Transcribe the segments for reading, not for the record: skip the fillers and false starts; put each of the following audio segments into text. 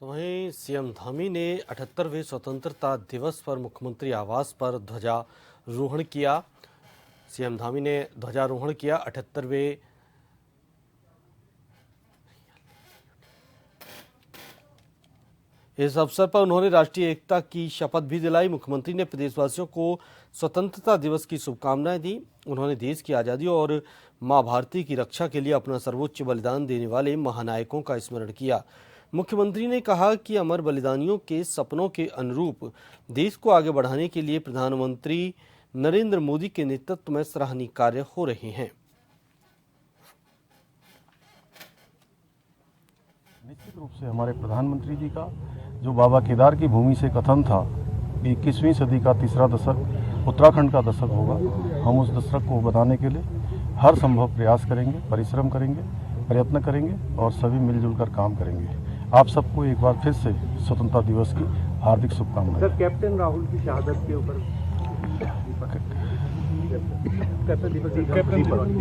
तो वहीं सीएम धामी ने 78वें स्वतंत्रता दिवस पर मुख्यमंत्री आवास पर ध्वजारोहण किया। सीएम धामी ने ध्वजारोहण किया। 78वें इस अवसर पर उन्होंने राष्ट्रीय एकता की शपथ भी दिलाई। मुख्यमंत्री ने प्रदेशवासियों को स्वतंत्रता दिवस की शुभकामनाएं दी। उन्होंने देश की आज़ादी और मां भारती की रक्षा के लिए अपना सर्वोच्च बलिदान देने वाले महानायकों का स्मरण किया। मुख्यमंत्री ने कहा कि अमर बलिदानियों के सपनों के अनुरूप देश को आगे बढ़ाने के लिए प्रधानमंत्री नरेंद्र मोदी के नेतृत्व में सराहनीय कार्य हो रहे हैं। निश्चित रूप से हमारे प्रधानमंत्री जी का जो बाबा केदार की भूमि से कथन था कि 21वीं सदी का तीसरा दशक उत्तराखंड का दशक होगा, हम उस दशक को बनाने के लिए हर संभव प्रयास करेंगे, परिश्रम करेंगे, प्रयत्न करेंगे और सभी मिलजुल कर काम करेंगे। आप सबको एक बार फिर से स्वतंत्रता दिवस की हार्दिक शुभकामनाएं। सर, कैप्टन राहुल की शहादत के ऊपर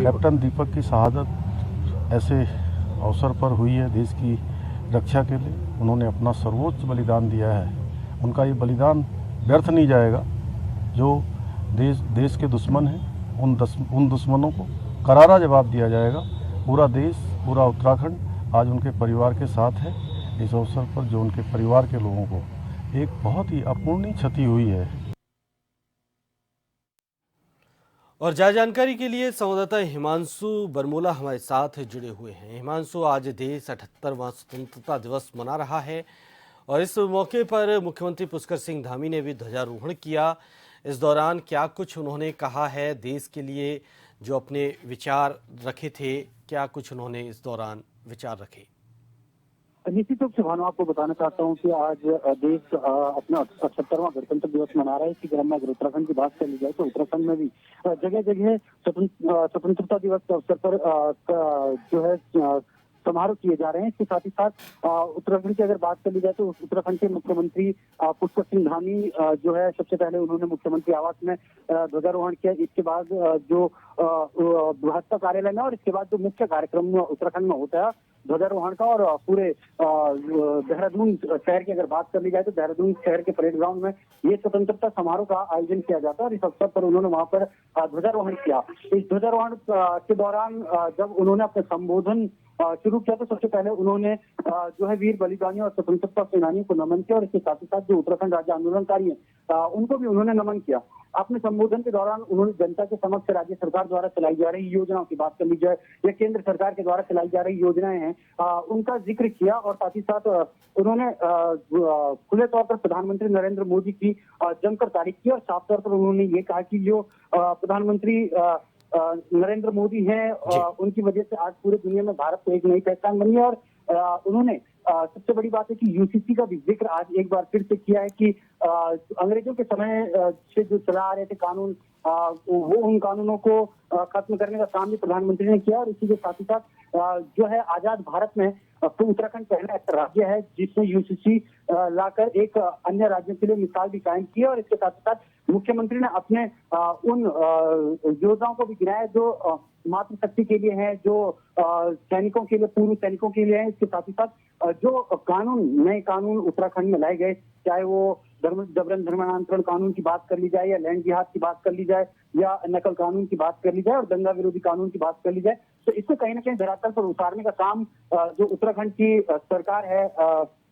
कैप्टन दीपक की शहादत ऐसे अवसर पर हुई है देश की रक्षा के लिए। उन्होंने अपना सर्वोच्च बलिदान दिया है। उनका ये बलिदान व्यर्थ नहीं जाएगा। जो देश के दुश्मन हैं उन दुश्मनों को करारा जवाब दिया जाएगा। पूरा देश, पूरा उत्तराखंड आज उनके परिवार के साथ है। इस अवसर पर जो उनके परिवार के लोगों को एक बहुत ही अपूर्णीय क्षति हुई है। और ज्यादा जानकारी के लिए संवाददाता हिमांशु बरमोला हमारे साथ जुड़े हुए हैं। हिमांशु, आज देश 78वां स्वतंत्रता दिवस मना रहा है और इस मौके पर मुख्यमंत्री पुष्कर सिंह धामी ने भी ध्वजारोहण किया। इस दौरान क्या कुछ उन्होंने कहा है देश के लिए, जो अपने विचार रखे थे, क्या कुछ उन्होंने इस दौरान विचार रखे? निश्चित रूप से भानु, आपको बताना चाहता हूं कि आज देश अपना 78वां गणतंत्र दिवस मना रहा है। इसी क्रम में अगर उत्तराखंड की बात कर ली जाए तो उत्तराखंड में भी जगह जगह स्वतंत्रता दिवस के अवसर पर जो है समारोह किए जा रहे हैं। इसके साथ ही साथ उत्तराखंड की अगर बात कर ली जाए तो उत्तराखंड के मुख्यमंत्री पुष्कर सिंह धामी जो है सबसे पहले उन्होंने मुख्यमंत्री आवास में ध्वजारोहण किया। इसके बाद जो भाजपा कार्यालय में और इसके बाद जो मुख्य कार्यक्रम उत्तराखंड में होता है ध्वजारोहण का, और पूरे देहरादून शहर की अगर बात कर ली जाए तो देहरादून शहर के परेड ग्राउंड में ये स्वतंत्रता समारोह का आयोजन किया जाता है और इस अवसर पर उन्होंने वहां पर ध्वजारोहण किया। इस ध्वजारोहण के दौरान जब उन्होंने अपने संबोधन शुरू किया तो सबसे पहले उन्होंने जो है वीर बलिदानियों और स्वतंत्रता सेनानियों को नमन किया और इसके साथ ही साथ जो उत्तराखंड राज्य आंदोलनकारी हैं उनको भी उन्होंने नमन किया। अपने संबोधन के दौरान उन्होंने जनता के समक्ष राज्य सरकार द्वारा चलाई जा रही योजनाओं की बात कर ली जाए या केंद्र सरकार के द्वारा चलाई जा रही योजनाएं हैं उनका जिक्र किया और साथ ही साथ उन्होंने खुले तौर पर प्रधानमंत्री नरेंद्र मोदी की जमकर तारीफ की और साफ तौर पर उन्होंने ये कहा कि जो प्रधानमंत्री नरेंद्र मोदी हैं उनकी वजह से आज पूरे दुनिया में भारत को एक नई पहचान बनी है। और उन्होंने सबसे बड़ी बात है कि यूसीसी का भी जिक्र आज एक बार फिर से किया है कि अंग्रेजों के समय से जो चला आ रहे थे कानून वो उन कानूनों को खत्म करने का काम भी प्रधानमंत्री ने किया। और इसी के साथ ही साथ जो है आजाद भारत में तो उत्तराखंड पहला ऐसा राज्य है जिसने यूसीसी लाकर एक अन्य राज्यों के लिए मिसाल भी कायम की है। और इसके साथ साथ मुख्यमंत्री ने अपने उन योजनाओं को भी गिनाया जो मातृशक्ति के लिए है, जो सैनिकों के लिए, पूर्व सैनिकों के लिए है। इसके साथ ही साथ जो नए कानून उत्तराखंड में लाए गए, चाहे वो जबरन धर्मांतरण कानून की बात कर ली जाए या लैंड जिहाद की बात कर ली जाए या नकल कानून की बात कर ली जाए और दंगा विरोधी कानून की बात कर ली जाए, तो इसको कहीं ना कहीं धरातल पर उतारने का काम जो उत्तराखंड की सरकार है,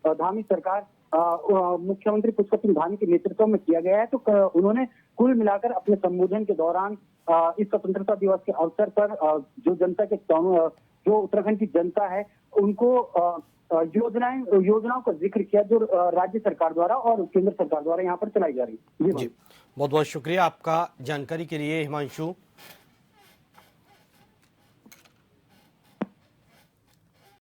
धामी सरकार, मुख्यमंत्री पुष्कर सिंह धामी के नेतृत्व में किया गया है। तो उन्होंने कुल मिलाकर अपने संबोधन के दौरान इस स्वतंत्रता दिवस के अवसर पर जो उत्तराखंड की जनता है उनको योजनाओं का जिक्र किया जो राज्य सरकार द्वारा और केंद्र सरकार द्वारा यहाँ पर चलाई जा रही है। जी, बहुत बहुत शुक्रिया आपका जानकारी के लिए हिमांशु।